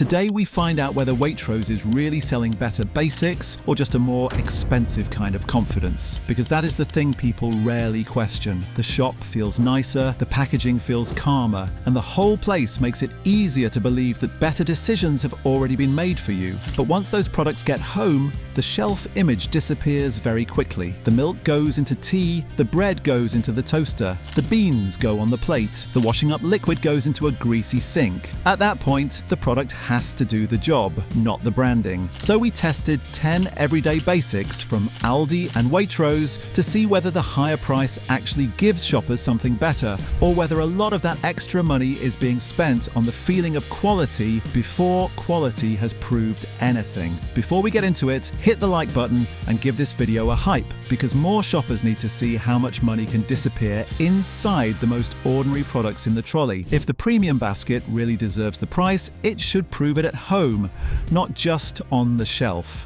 Today we find out whether Waitrose is really selling better basics or just a more expensive kind of confidence. Because that is the thing people rarely question. The shop feels nicer, the packaging feels calmer, and the whole place makes it easier to believe that better decisions have already been made for you. But once those products get home, the shelf image disappears very quickly. The milk goes into tea, the bread goes into the toaster, the beans go on the plate, the washing up liquid goes into a greasy sink. At that point, the product has to do the job, not the branding. So we tested 10 everyday basics from Aldi and Waitrose to see whether the higher price actually gives shoppers something better, or whether a lot of that extra money is being spent on the feeling of quality before quality has proved anything. Before we get into it, hit the like button and give this video a hype, because more shoppers need to see how much money can disappear inside the most ordinary products in the trolley. If the premium basket really deserves the price, it should prove it at home, not just on the shelf.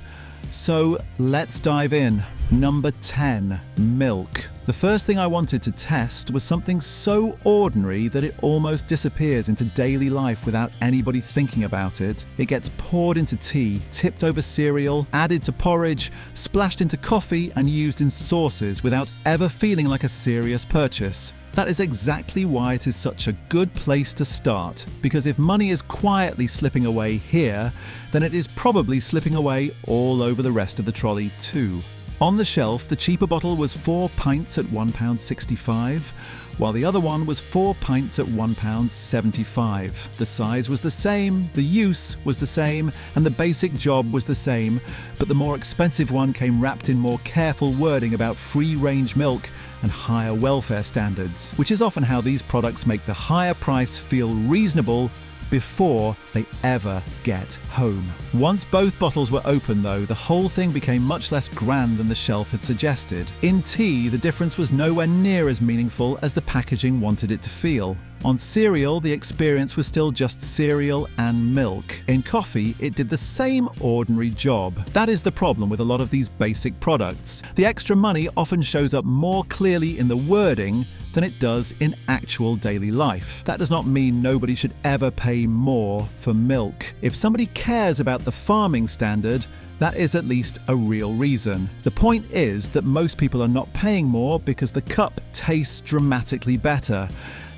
So let's dive in. Number 10, milk. The first thing I wanted to test was something so ordinary that it almost disappears into daily life without anybody thinking about it. It gets poured into tea, tipped over cereal, added to porridge, splashed into coffee, and used in sauces without ever feeling like a serious purchase. That is exactly why it is such a good place to start, because if money is quietly slipping away here, then it is probably slipping away all over the rest of the trolley too. On the shelf, the cheaper bottle was 4 pints at £1.65, while the other one was 4 pints at £1.75. The size was the same, the use was the same, and the basic job was the same, but the more expensive one came wrapped in more careful wording about free-range milk and higher welfare standards, which is often how these products make the higher price feel reasonable before they ever get home. Once both bottles were open though, the whole thing became much less grand than the shelf had suggested. In tea, the difference was nowhere near as meaningful as the packaging wanted it to feel. On cereal, the experience was still just cereal and milk. In coffee, it did the same ordinary job. That is the problem with a lot of these basic products. The extra money often shows up more clearly in the wording than it does in actual daily life. That does not mean nobody should ever pay more for milk. If somebody cares about the farming standard, that is at least a real reason. The point is that most people are not paying more because the cup tastes dramatically better.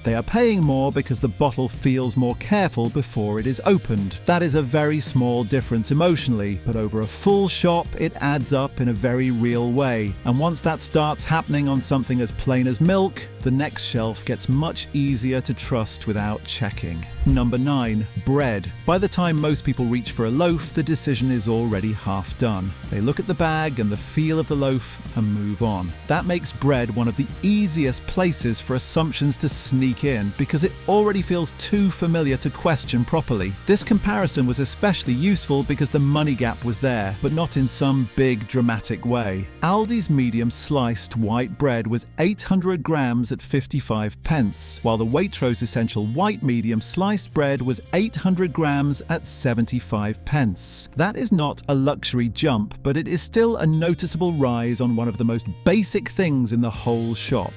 They are paying more because the bottle feels more careful before it is opened. That is a very small difference emotionally, but over a full shop it adds up in a very real way. And once that starts happening on something as plain as milk, the next shelf gets much easier to trust without checking. Number 9, bread. By the time most people reach for a loaf, the decision is already half done. They look at the bag and the feel of the loaf and move on. That makes bread one of the easiest places for assumptions to sneak in, because it already feels too familiar to question properly. This comparison was especially useful because the money gap was there, but not in some big dramatic way. Aldi's medium sliced white bread was 800 grams at 55 pence, while the Waitrose Essential white medium sliced bread was 800 grams at 75 pence. That is not a luxury jump, but it is still a noticeable rise on one of the most basic things in the whole shop,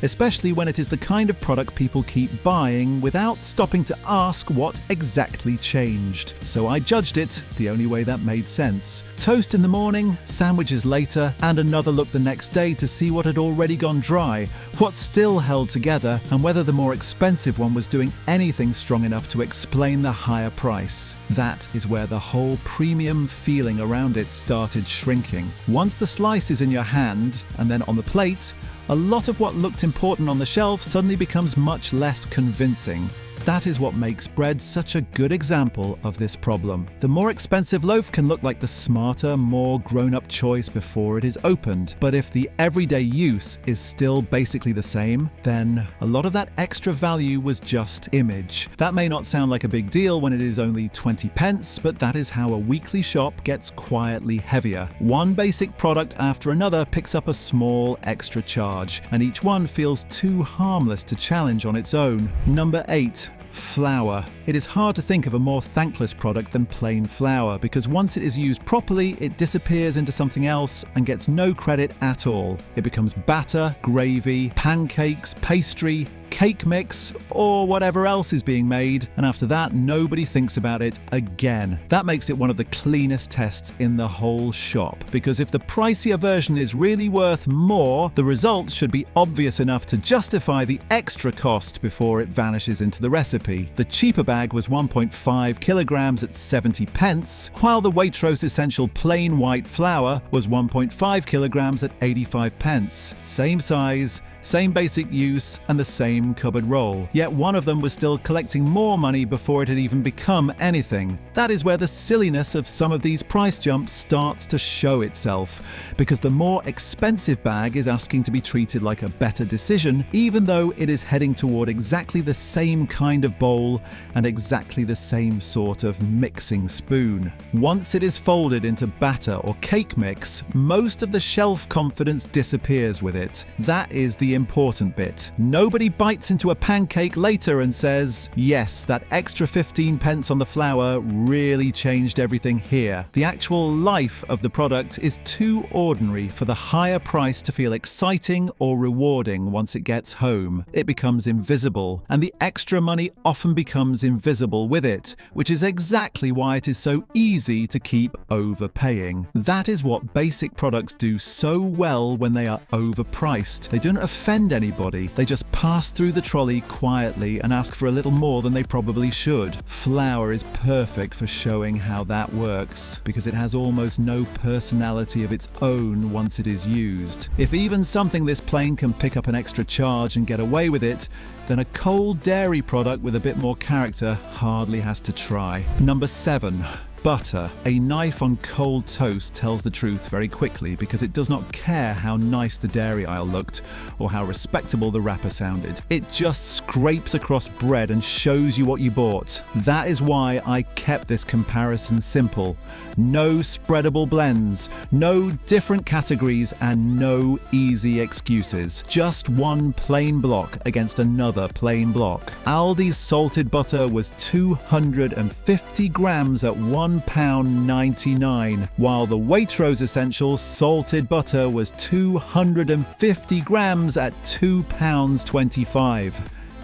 especially when it is the kind of product people keep buying without stopping to ask what exactly changed. So I judged it the only way that made sense. Toast in the morning, sandwiches later, and another look the next day to see what had already gone dry, what still held together, and whether the more expensive one was doing anything strong enough to explain the higher price. That is where the whole premium feeling around it started shrinking. Once the slice is in your hand and then on the plate, a lot of what looked important on the shelf suddenly becomes much less convincing. That is what makes bread such a good example of this problem. The more expensive loaf can look like the smarter, more grown-up choice before it is opened. But if the everyday use is still basically the same, then a lot of that extra value was just image. That may not sound like a big deal when it is only 20 pence, but that is how a weekly shop gets quietly heavier. One basic product after another picks up a small extra charge, and each one feels too harmless to challenge on its own. Number 8. Flour. It is hard to think of a more thankless product than plain flour, because once it is used properly, it disappears into something else and gets no credit at all. It becomes batter, gravy, pancakes, pastry, cake mix, or whatever else is being made, and after that, nobody thinks about it again. That makes it one of the cleanest tests in the whole shop, because if the pricier version is really worth more, the result should be obvious enough to justify the extra cost before it vanishes into the recipe. The cheaper bag was 1.5 kilograms at 70 pence, while the Waitrose Essential plain white flour was 1.5 kilograms at 85 pence. Same size, same basic use, and the same cupboard roll. Yet one of them was still collecting more money before it had even become anything. That is where the silliness of some of these price jumps starts to show itself, because the more expensive bag is asking to be treated like a better decision, even though it is heading toward exactly the same kind of bowl and exactly the same sort of mixing spoon. Once it is folded into batter or cake mix, most of the shelf confidence disappears with it. That is the important bit. Nobody bites into a pancake later and says, yes, that extra 15 pence on the flour really changed everything here. The actual life of the product is too ordinary for the higher price to feel exciting or rewarding once it gets home. It becomes invisible, and the extra money often becomes invisible with it, which is exactly why it is so easy to keep overpaying. That is what basic products do so well when they are overpriced. They don't offend anybody, they just pass through the trolley quietly and ask for a little more than they probably should. Flour is perfect for showing how that works, because it has almost no personality of its own once it is used. If even something this plain can pick up an extra charge and get away with it, then a cold dairy product with a bit more character hardly has to try. Number 7. Butter. A knife on cold toast tells the truth very quickly, because it does not care how nice the dairy aisle looked or how respectable the wrapper sounded. It just scrapes across bread and shows you what you bought. That is why I kept this comparison simple. No spreadable blends, no different categories, and no easy excuses. Just one plain block against another plain block. Aldi's salted butter was 250 grams at £1.99, while the Waitrose Essential salted butter was 250 grams at £2.25.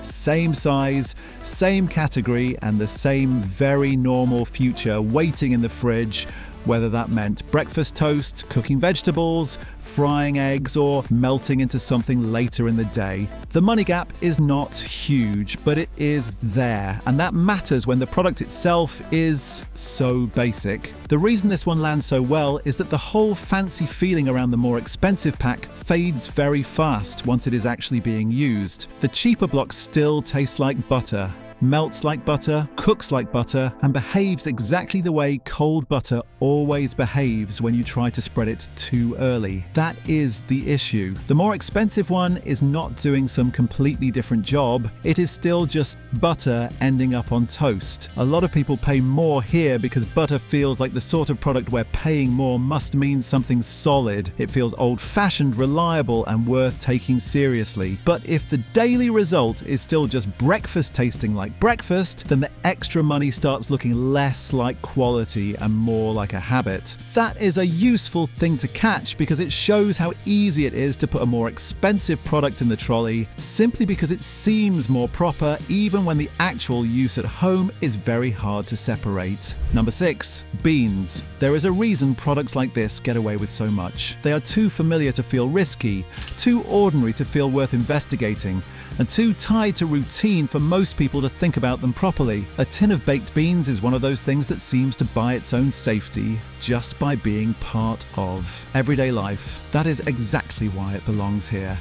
Same size, same category, and the same very normal future waiting in the fridge, whether that meant breakfast toast, cooking vegetables, frying eggs, or melting into something later in the day. The money gap is not huge, but it is there, and that matters when the product itself is so basic. The reason this one lands so well is that the whole fancy feeling around the more expensive pack fades very fast once it is actually being used. The cheaper block still tastes like butter, melts like butter, cooks like butter, and behaves exactly the way cold butter always behaves when you try to spread it too early. That is the issue. The more expensive one is not doing some completely different job. It is still just butter ending up on toast. A lot of people pay more here because butter feels like the sort of product where paying more must mean something solid. It feels old-fashioned, reliable, and worth taking seriously. But if the daily result is still just breakfast tasting like breakfast, then the extra money starts looking less like quality and more like a habit. That is a useful thing to catch, because it shows how easy it is to put a more expensive product in the trolley simply because it seems more proper, even when the actual use at home is very hard to separate. Number 6. Beans. There is a reason products like this get away with so much. They are too familiar to feel risky, too ordinary to feel worth investigating, and too tied to routine for most people to think about them properly. A tin of baked beans is one of those things that seems to buy its own safety just by being part of everyday life. That is exactly why it belongs here.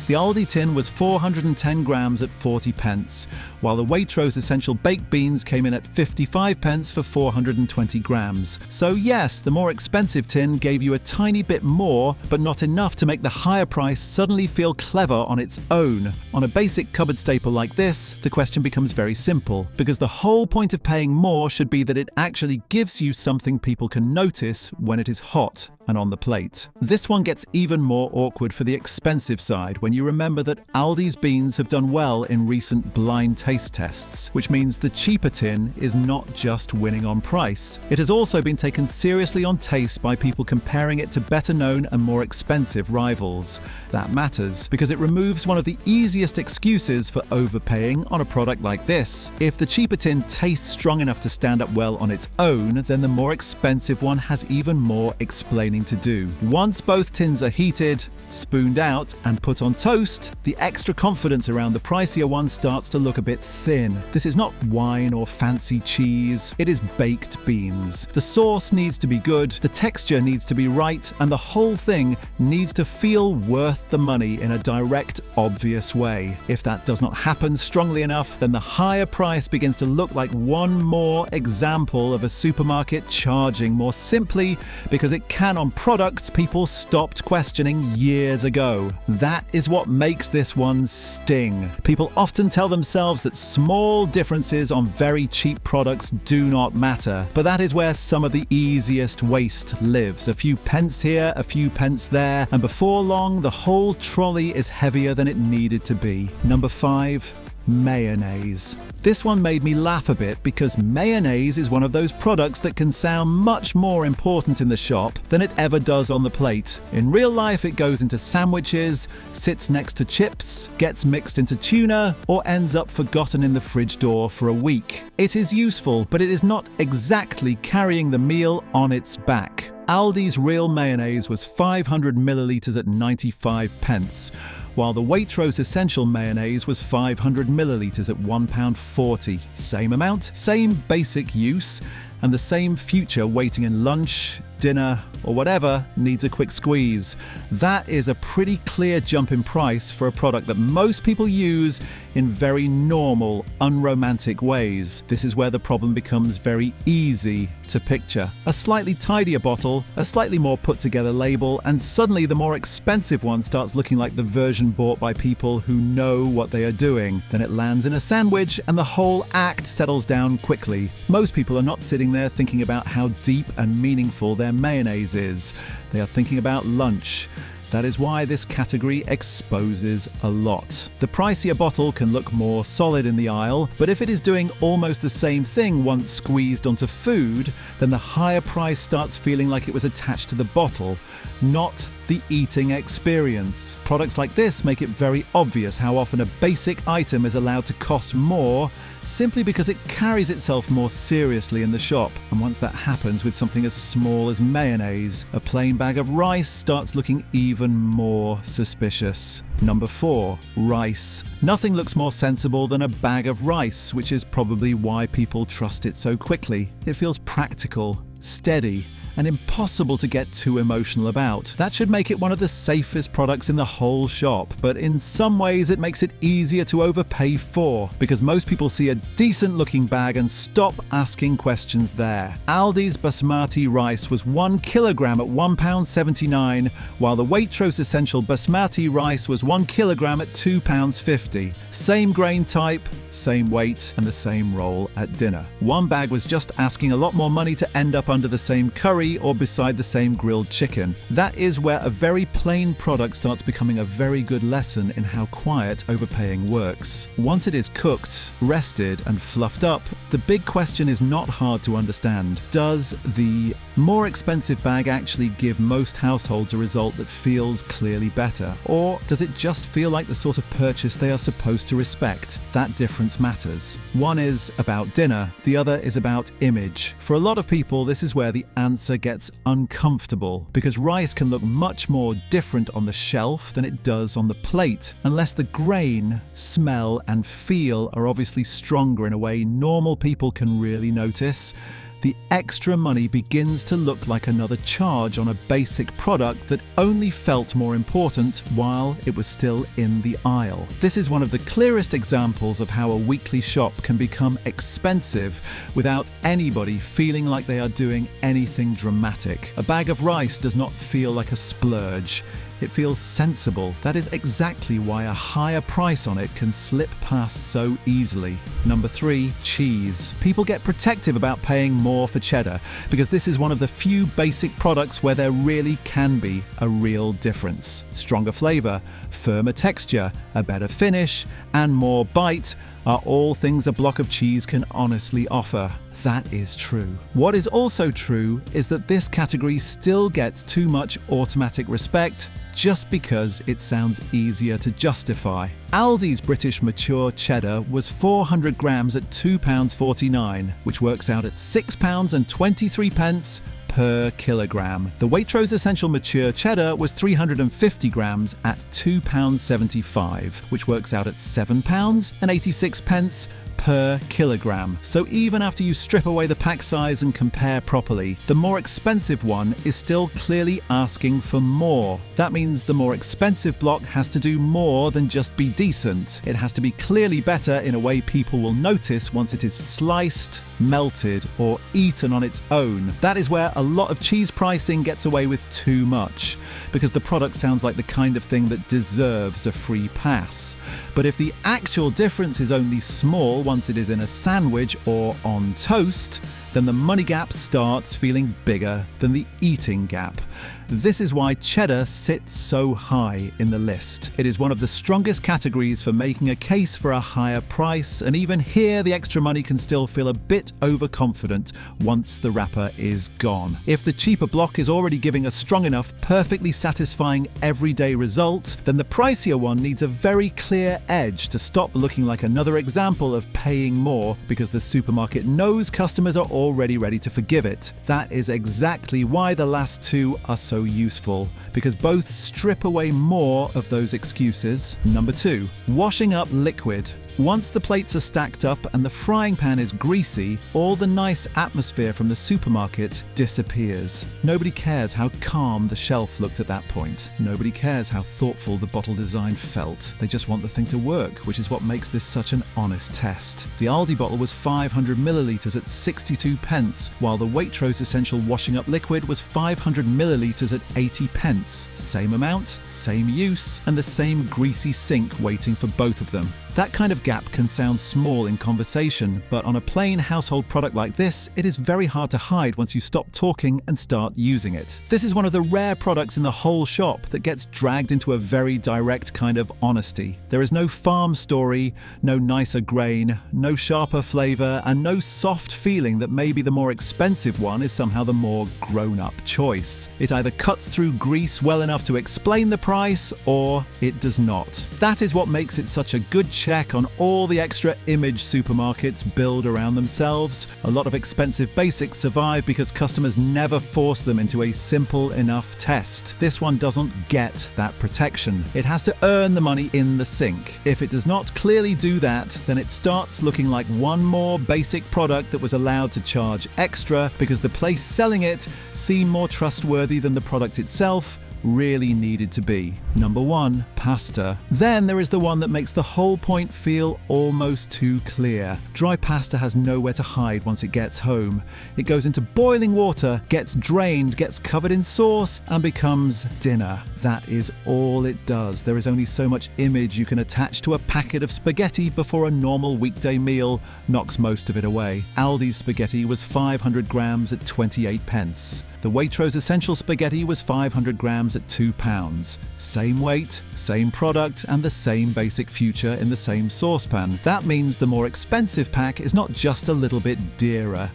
The Aldi tin was 410 grams at 40 pence, while the Waitrose Essential baked beans came in at 55 pence for 420 grams. So yes, the more expensive tin gave you a tiny bit more, but not enough to make the higher price suddenly feel clever on its own. On a basic cupboard staple like this, the question becomes very simple, because the whole point of paying more should be that it actually gives you something people can notice when it is hot. and on the plate. This one gets even more awkward for the expensive side when you remember that Aldi's beans have done well in recent blind taste tests, which means the cheaper tin is not just winning on price. It has also been taken seriously on taste by people comparing it to better known and more expensive rivals. That matters because it removes one of the easiest excuses for overpaying on a product like this. If the cheaper tin tastes strong enough to stand up well on its own, then the more expensive one has even more explaining to do. Once both tins are heated, spooned out, and put on toast, the extra confidence around the pricier one starts to look a bit thin. This is not wine or fancy cheese, it is baked beans. The sauce needs to be good, the texture needs to be right, and the whole thing needs to feel worth the money in a direct, obvious way. If that does not happen strongly enough, then the higher price begins to look like one more example of a supermarket charging more simply because it can on products people stopped questioning years ago. That is what makes this one sting. People often tell themselves that small differences on very cheap products do not matter, but that is where some of the easiest waste lives. A few pence here, a few pence there, and before long the whole trolley is heavier than it needed to be. Number 5. Mayonnaise. This one made me laugh a bit because mayonnaise is one of those products that can sound much more important in the shop than it ever does on the plate. In real life, it goes into sandwiches, sits next to chips, gets mixed into tuna, or ends up forgotten in the fridge door for a week. It is useful, but it is not exactly carrying the meal on its back. Aldi's real mayonnaise was 500 millilitres at 95 pence, while the Waitrose Essential mayonnaise was 500 millilitres at £1.40. Same amount, same basic use, and the same future waiting in lunch, dinner, or whatever needs a quick squeeze. That is a pretty clear jump in price for a product that most people use in very normal, unromantic ways. This is where the problem becomes very easy to picture. A slightly tidier bottle, a slightly more put together label, and suddenly the more expensive one starts looking like the version bought by people who know what they are doing. Then it lands in a sandwich and the whole act settles down quickly. Most people are not sitting there thinking about how deep and meaningful their mayonnaise is. They are thinking about lunch. That is why this category exposes a lot. The pricier bottle can look more solid in the aisle, but if it is doing almost the same thing once squeezed onto food, then the higher price starts feeling like it was attached to the bottle, not the eating experience. Products like this make it very obvious how often a basic item is allowed to cost more simply because it carries itself more seriously in the shop. And once that happens with something as small as mayonnaise, a plain bag of rice starts looking even more suspicious. Number 4. Rice. Nothing looks more sensible than a bag of rice, which is probably why people trust it so quickly. It feels practical, steady, and impossible to get too emotional about. That should make it one of the safest products in the whole shop, but in some ways it makes it easier to overpay for, because most people see a decent looking bag and stop asking questions there. Aldi's basmati rice was 1 kilogram at £1.79, while the Waitrose Essential basmati rice was 1 kilogram at £2.50. Same grain type, same weight, and the same roll at dinner. One bag was just asking a lot more money to end up under the same curry or beside the same grilled chicken. That is where a very plain product starts becoming a very good lesson in how quiet overpaying works. Once it is cooked, rested, and fluffed up, the big question is not hard to understand. Does the more expensive bag actually give most households a result that feels clearly better? Or does it just feel like the sort of purchase they are supposed to respect? That difference matters. One is about dinner, the other is about image. For a lot of people, this is where the answer gets uncomfortable, because rice can look much more different on the shelf than it does on the plate, unless the grain, smell, and feel are obviously stronger in a way normal people can really notice. The extra money begins to look like another charge on a basic product that only felt more important while it was still in the aisle. This is one of the clearest examples of how a weekly shop can become expensive without anybody feeling like they are doing anything dramatic. A bag of rice does not feel like a splurge. It feels sensible. That is exactly why a higher price on it can slip past so easily. Number 3, cheese. People get protective about paying more for cheddar because this is one of the few basic products where there really can be a real difference. Stronger flavor, firmer texture, a better finish, and more bite are all things a block of cheese can honestly offer. That is true. What is also true is that this category still gets too much automatic respect just because it sounds easier to justify. Aldi's British mature cheddar was 400 grams at £2.49, which works out at £6.23 per kilogram. The Waitrose Essential Mature Cheddar was 350 grams at £2.75, which works out at £7.86 per kilogram. So even after you strip away the pack size and compare properly, the more expensive one is still clearly asking for more. That means the more expensive block has to do more than just be decent. It has to be clearly better in a way people will notice once it is sliced, melted, or eaten on its own. That is where a lot of cheese pricing gets away with too much, because the product sounds like the kind of thing that deserves a free pass. But if the actual difference is only small once it is in a sandwich or on toast, then the money gap starts feeling bigger than the eating gap. This is why cheddar sits so high in the list. It is one of the strongest categories for making a case for a higher price, and even here the extra money can still feel a bit overconfident once the wrapper is gone. If the cheaper block is already giving a strong enough, perfectly satisfying everyday result, then the pricier one needs a very clear edge to stop looking like another example of paying more because the supermarket knows customers are already ready to forgive it. That is exactly why the last two are so useful, because both strip away more of those excuses. Number 2, washing up liquid. Once the plates are stacked up and the frying pan is greasy, all the nice atmosphere from the supermarket disappears. Nobody cares how calm the shelf looked at that point. Nobody cares how thoughtful the bottle design felt. They just want the thing to work, which is what makes this such an honest test. The Aldi bottle was 500 millilitres at 62 pence, while the Waitrose Essential Washing Up Liquid was 500 millilitres at 80 pence. Same amount, same use, and the same greasy sink waiting for both of them. That kind of gap can sound small in conversation, but on a plain household product like this, it is very hard to hide once you stop talking and start using it. This is one of the rare products in the whole shop that gets dragged into a very direct kind of honesty. There is no farm story, no nicer grain, no sharper flavour, and no soft feeling that maybe the more expensive one is somehow the more grown-up choice. It either cuts through grease well enough to explain the price, or it does not. That is what makes it such a good check on all the extra image supermarkets build around themselves. A lot of expensive basics survive because customers never force them into a simple enough test. This one doesn't get that protection. It has to earn the money in the sink. If it does not clearly do that, then it starts looking like one more basic product that was allowed to charge extra because the place selling it seemed more trustworthy than the product itself really needed to be. Number 1, pasta. Then there is the one that makes the whole point feel almost too clear. Dry pasta has nowhere to hide once it gets home. It goes into boiling water, gets drained, gets covered in sauce, and becomes dinner. That is all it does. There is only so much image you can attach to a packet of spaghetti before a normal weekday meal knocks most of it away. Aldi's spaghetti was 500 grams at 28 pence. The Waitrose Essential Spaghetti was 500 grams at £2. Same weight, same product, and the same basic future in the same saucepan. That means the more expensive pack is not just a little bit dearer.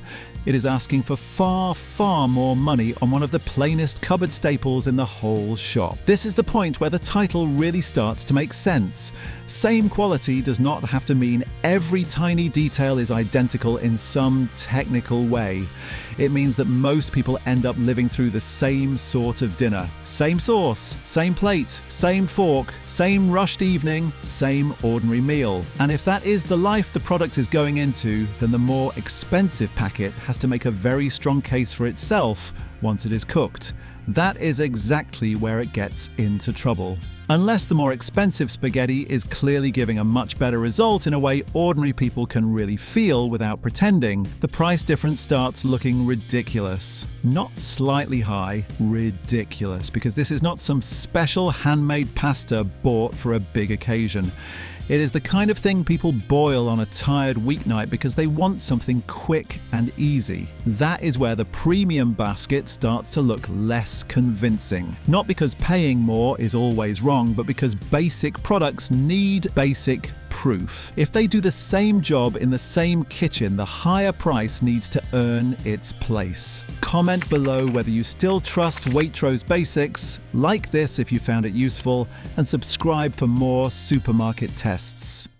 It is asking for far, far more money on one of the plainest cupboard staples in the whole shop. This is the point where the title really starts to make sense. Same quality does not have to mean every tiny detail is identical in some technical way. It means that most people end up living through the same sort of dinner. Same sauce, same plate, same fork, same rushed evening, same ordinary meal. And if that is the life the product is going into, then the more expensive packet has to make a very strong case for itself once it is cooked. that is exactly where it gets into trouble. Unless the more expensive spaghetti is clearly giving a much better result in a way ordinary people can really feel without pretending, the price difference starts looking ridiculous. Not slightly high, ridiculous, because this is not some special handmade pasta bought for a big occasion. It is the kind of thing people boil on a tired weeknight because they want something quick and easy. That is where the premium basket starts to look less convincing. Not because paying more is always wrong, but because basic products need basic proof. If they do the same job in the same kitchen, the higher price needs to earn its place. Comment below whether you still trust Waitrose basics, like this if you found it useful, and subscribe for more supermarket tests.